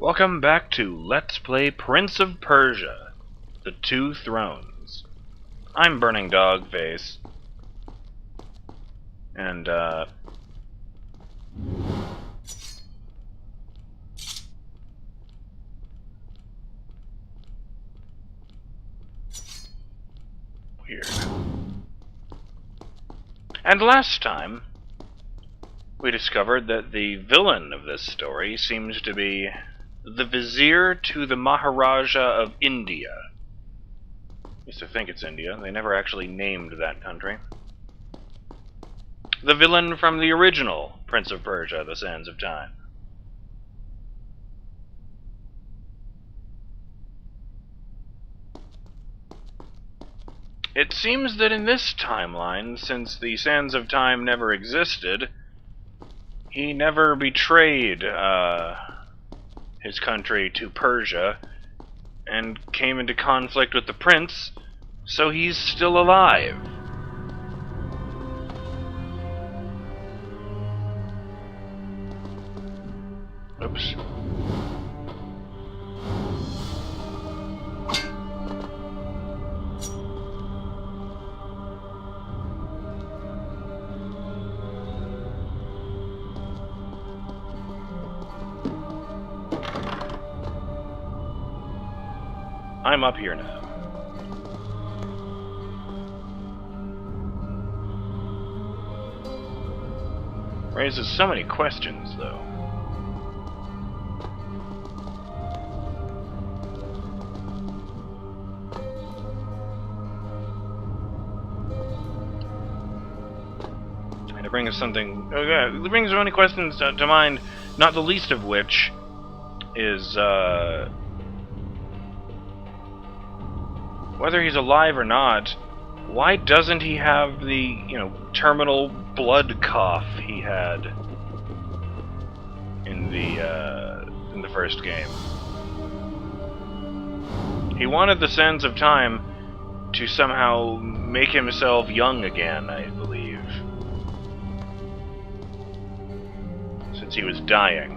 Welcome back to Let's Play Prince of Persia, The Two Thrones. I'm BurningDogFace, and, weird. And last time, we discovered that the villain of this story seems to be the Vizier to the Maharaja of India. Used to think it's India. They never actually named that country. The villain from the original Prince of Persia, The Sands of Time. It seems that in this timeline, since the Sands of Time never existed, he never betrayed his country to Persia and came into conflict with the prince, so he's still alive. Oops. I'm up here now. Raises so many questions, though. And it brings something. It brings so many questions to mind. Not the least of which is whether he's alive or not, why doesn't he have the, terminal blood cough he had in the first game? He wanted the Sands of Time to somehow make himself young again, I believe, since he was dying.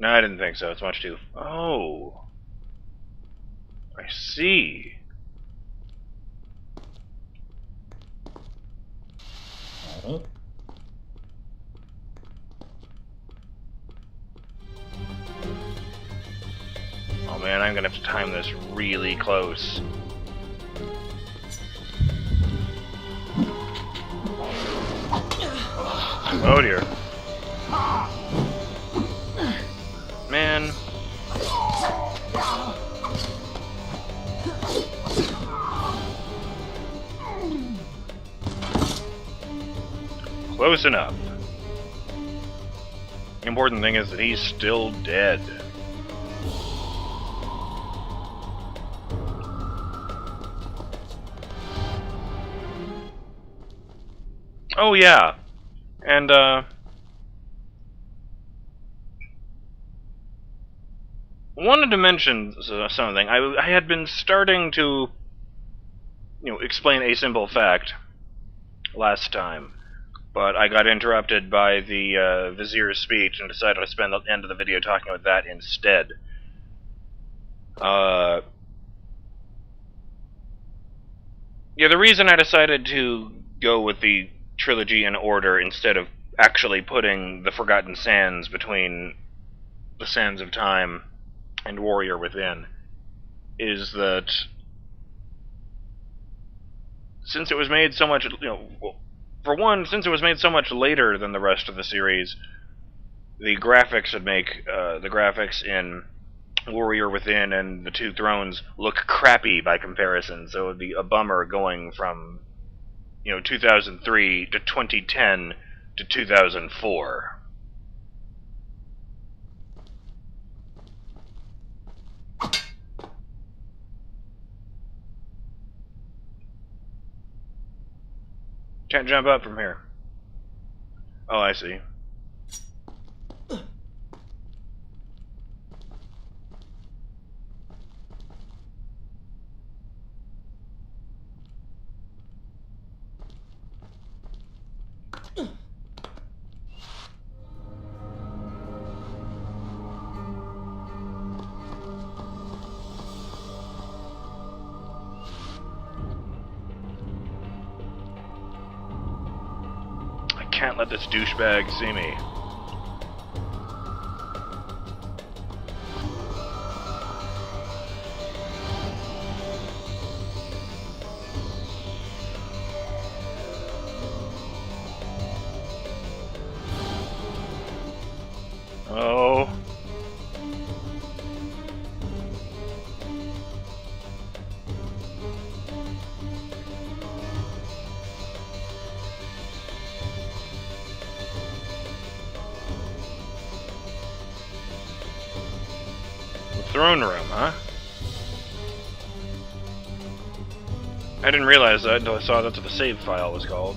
No, I didn't think so. It's much too... Oh. I see. Oh man, I'm gonna have to time this really close. Oh dear. Man. Close enough. The important thing is that he's still dead. Oh yeah. And wanted to mention something. I had been starting to, explain a simple fact last time, but I got interrupted by the Vizier's speech and decided to spend the end of the video talking about that instead. Yeah, the reason I decided to go with the trilogy in order instead of actually putting the Forgotten Sands between the Sands of Time and Warrior Within is that since it was made so much, for one, since it was made so much later than the rest of the series, the graphics would make the graphics in Warrior Within and The Two Thrones look crappy by comparison, so it would be a bummer going from 2003 to 2010 to 2004. Can't jump up from here. Oh, I see. Can't let this douchebag see me. Oh. Throne room, huh? I didn't realize that until I saw that's what the save file was called.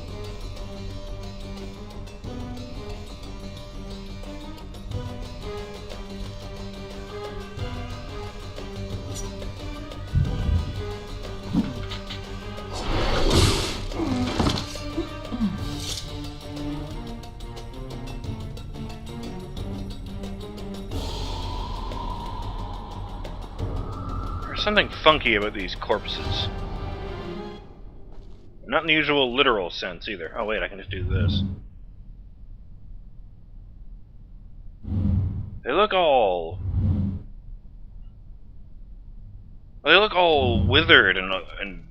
Something funky about these corpses. Not in the usual literal sense either. Oh wait, I can just do this. They look all withered and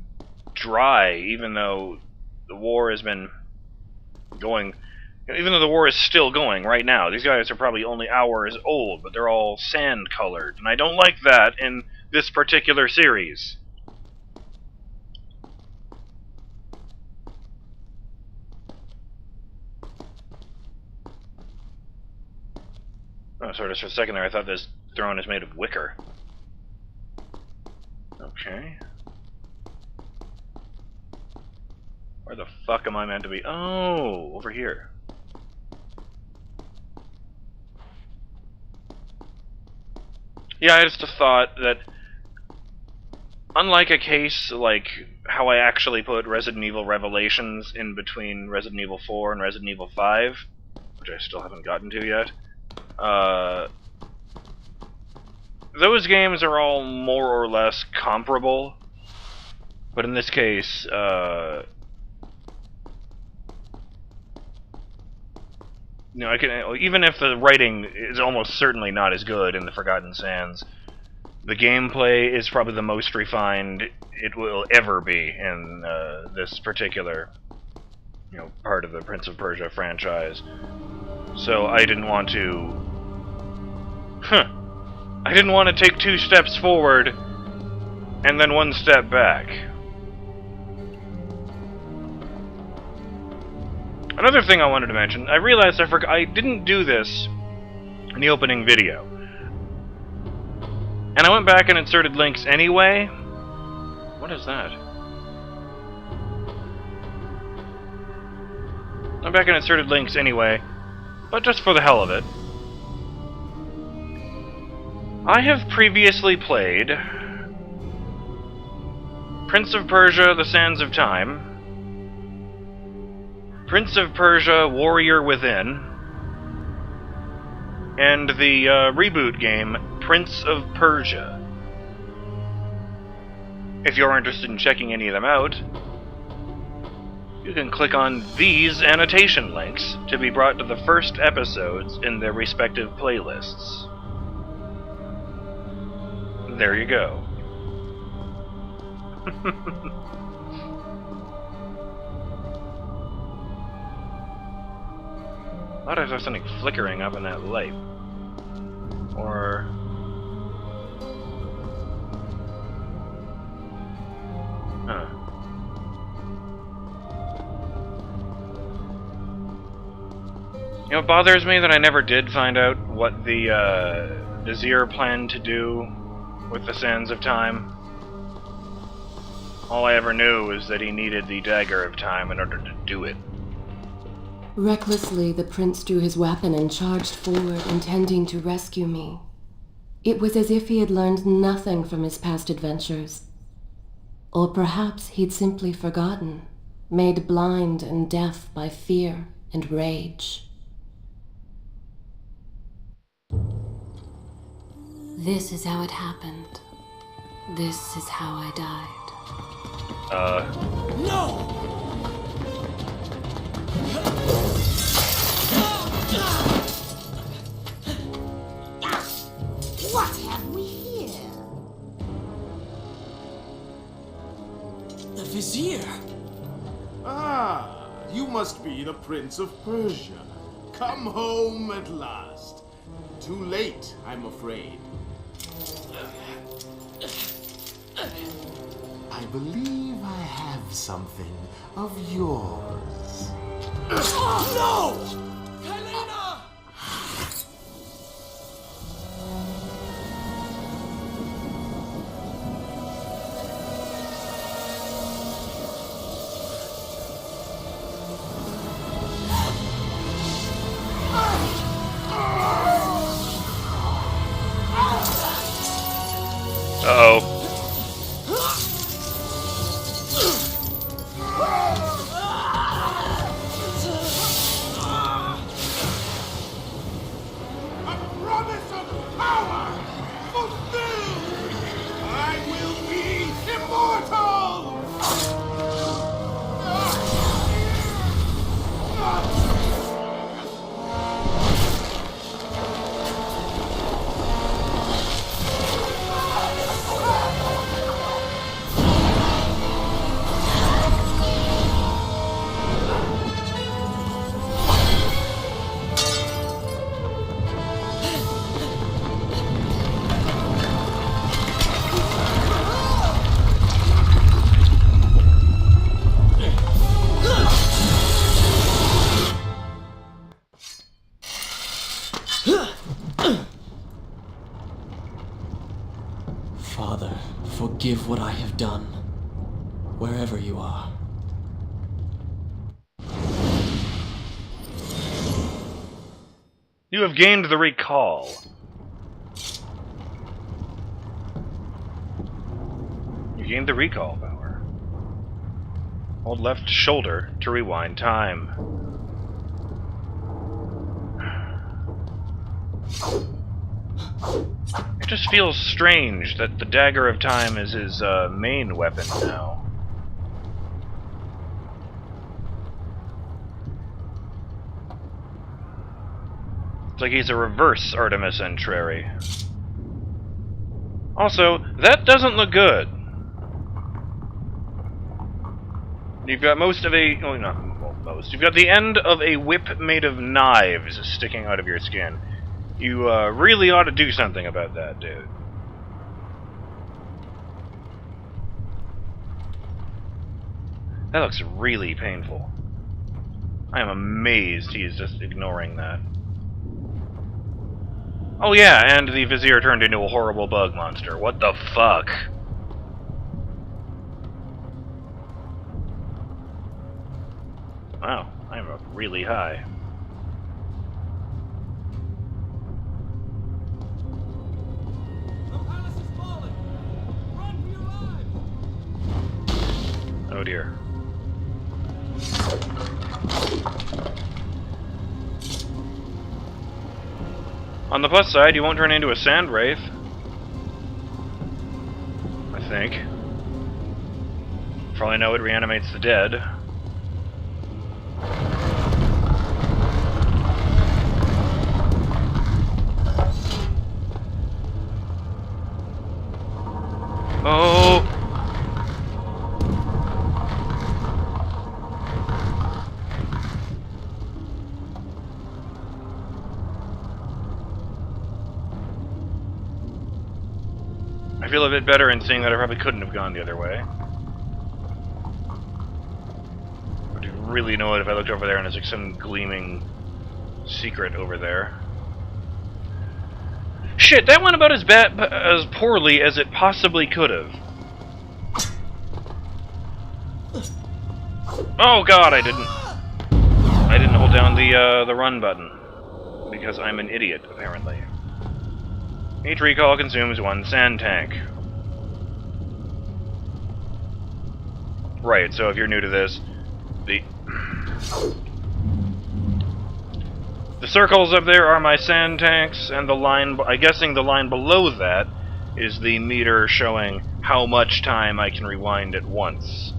dry, even though the war has been going. Even though the war is still going right now. These guys are probably only hours old, but they're all sand-colored, and I don't like that in this particular series. Oh, sorry, just for a second there, I thought this throne is made of wicker. Okay. Where the fuck am I meant to be? Oh, over here. Yeah, I just thought that, unlike a case like how I actually put Resident Evil Revelations in between Resident Evil 4 and Resident Evil 5, which I still haven't gotten to yet, those games are all more or less comparable, but in this case, you know, I can, even if the writing is almost certainly not as good in the Forgotten Sands, the gameplay is probably the most refined it will ever be in this particular, you know, part of the Prince of Persia franchise. So I didn't want to, I didn't want to take 2 steps forward and then 1 step back. Another thing I wanted to mention, I realized I didn't do this in the opening video. And I went back and inserted links anyway. What is that? I went back and inserted links anyway, but just for the hell of it. I have previously played Prince of Persia: The Sands of Time, Prince of Persia: Warrior Within, and the reboot game Prince of Persia. If you're interested in checking any of them out, you can click on these annotation links to be brought to the first episodes in their respective playlists. There you go. I thought I saw something flickering up in that light. Or... huh. You know, it bothers me that I never did find out what the Vizier planned to do with the Sands of Time. All I ever knew was that he needed the Dagger of Time in order to do it. Recklessly, the prince drew his weapon and charged forward, intending to rescue me. It was as if he had learned nothing from his past adventures. Or perhaps he'd simply forgotten, made blind and deaf by fear and rage. This is how it happened. This is how I died. No! What have we here? The Vizier! Ah, you must be the Prince of Persia. Come home at last. Too late, I'm afraid. I believe I have something of yours. No! Kaileena! Uh-oh. A promise of power fulfilled! I will be immortal! Father, forgive what I have done, wherever you are. You have gained the recall. You gained the recall power. Hold left shoulder to rewind time. It just feels strange that the Dagger of Time is his main weapon now. It's like he's a reverse Artemis Entreri. Also, that doesn't look good. You've got most of a... well, not most. You've got the end of a whip made of knives sticking out of your skin. You really ought to do something about that, dude. That looks really painful. I am amazed he is just ignoring that. Oh yeah, and the Vizier turned into a horrible bug monster. What the fuck? Wow, I'm up really high. Oh dear. On the plus side, you won't turn into a sand wraith. I think. For all I know, it reanimates the dead. Oh! I feel a bit better in seeing that I probably couldn't have gone the other way. I'd really know it if I looked over there and there's like some gleaming secret over there. Shit, that went about as poorly as it possibly could have. Oh god, I didn't hold down the run button. Because I'm an idiot, apparently. Each recall consumes 1 sand tank. Right, so if you're new to this, the circles up there are my sand tanks, and the line, I'm guessing the line below that is the meter showing how much time I can rewind at once.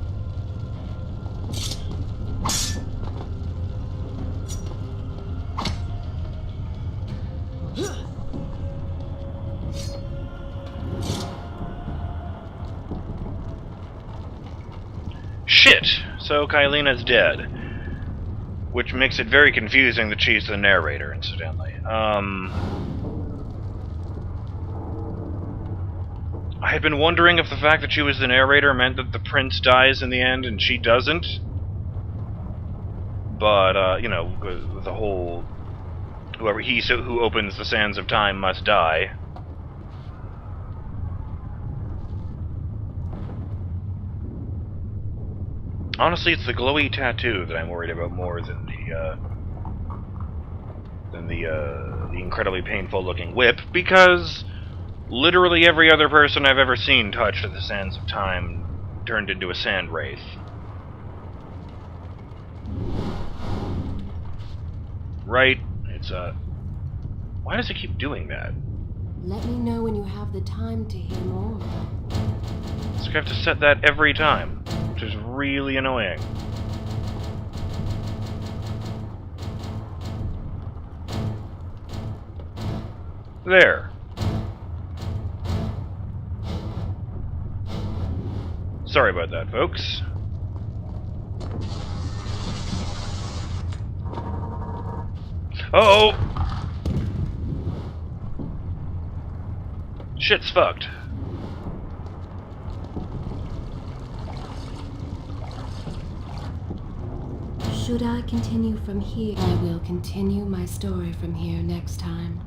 Shit! So Kaileena's dead. Which makes it very confusing that she's the narrator, incidentally. I had been wondering if the fact that she was the narrator meant that the prince dies in the end and she doesn't. But, you know, the whole... who opens the sands of time must die. Honestly, it's the glowy tattoo that I'm worried about more than the incredibly painful-looking whip, because literally every other person I've ever seen touched the sands of time turned into a sand wraith. Right? It's why does it keep doing that? Let me know when you have the time to hear more. So I have to set that every time, which is really annoying. There. Sorry about that, folks. Uh-oh! Shit's fucked. Should I continue from here? I will continue my story from here next time.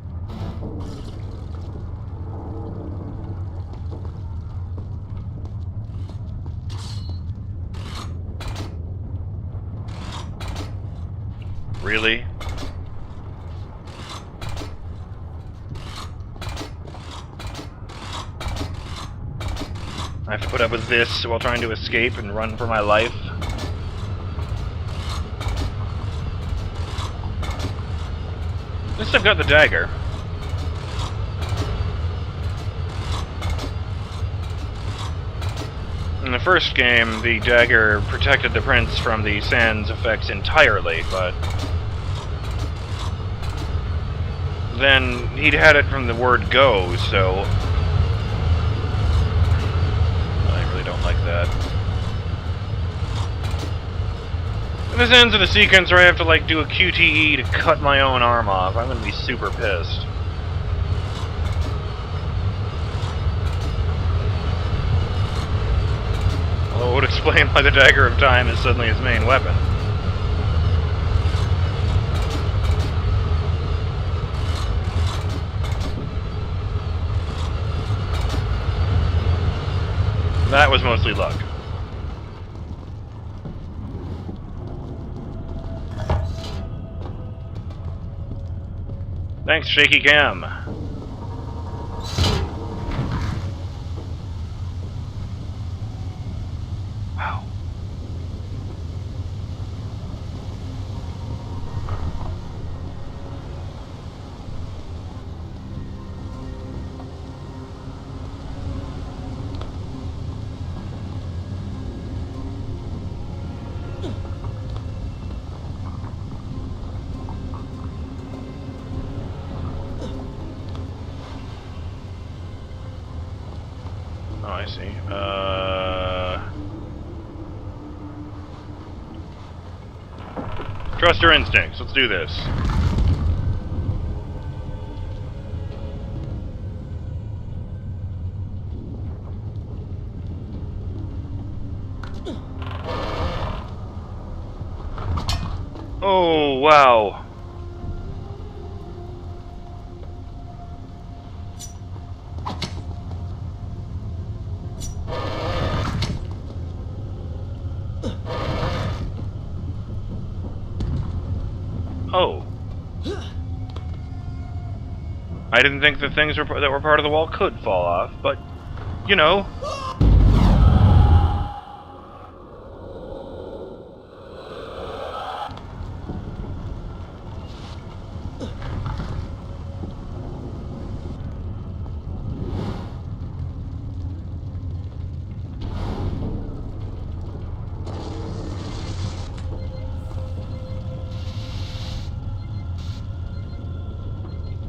Really? I have to put up with this while trying to escape and run for my life. At least I've got the dagger. In the first game, the dagger protected the prince from the sand's effects entirely, but then he'd had it from the word go, so I really don't like that. If this ends with a sequence where I have to, like, do a QTE to cut my own arm off, I'm gonna be super pissed. Well, it would explain why the Dagger of Time is suddenly his main weapon. That was mostly luck. Thanks, Shaky Cam. Wow. Oh, I see. Trust your instincts. Let's do this. Oh, wow. I didn't think the things that were part of the wall could fall off, but, you know.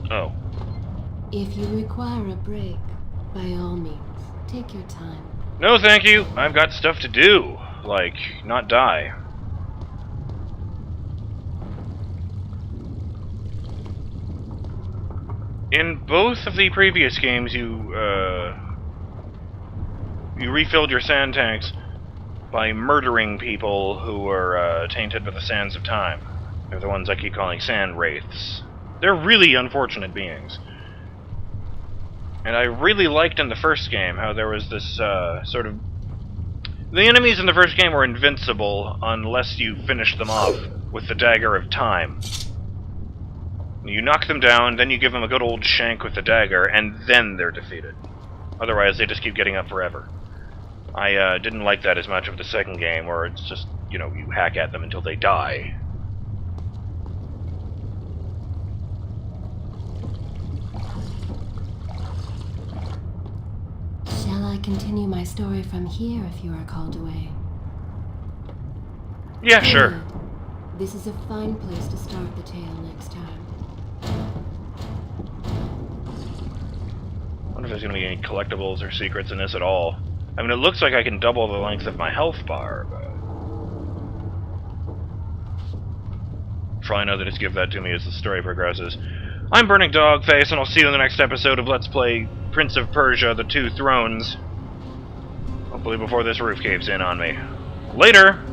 Oh. If you require a break, by all means, take your time. No, thank you. I've got stuff to do. Like, not die. In both of the previous games, you refilled your sand tanks by murdering people who were tainted with the sands of time. They're the ones I keep calling sand wraiths. They're really unfortunate beings. And I really liked in the first game how there was this sort of... The enemies in the first game were invincible unless you finished them off with the Dagger of Time. You knock them down, then you give them a good old shank with the dagger, and then they're defeated. Otherwise, they just keep getting up forever. I didn't like that as much of the second game, where it's just, you know, you hack at them until they die. Shall I continue my story from here if you are called away? Yeah, sure. Good. This is a fine place to start the tale next time. I wonder if there's going to be any collectibles or secrets in this at all. I mean, it looks like I can double the length of my health bar, but... Probably know that just give that to me as the story progresses. I'm BurningDogFace, and I'll see you in the next episode of Let's Play Prince of Persia, The Two Thrones. Hopefully before this roof caves in on me. Later!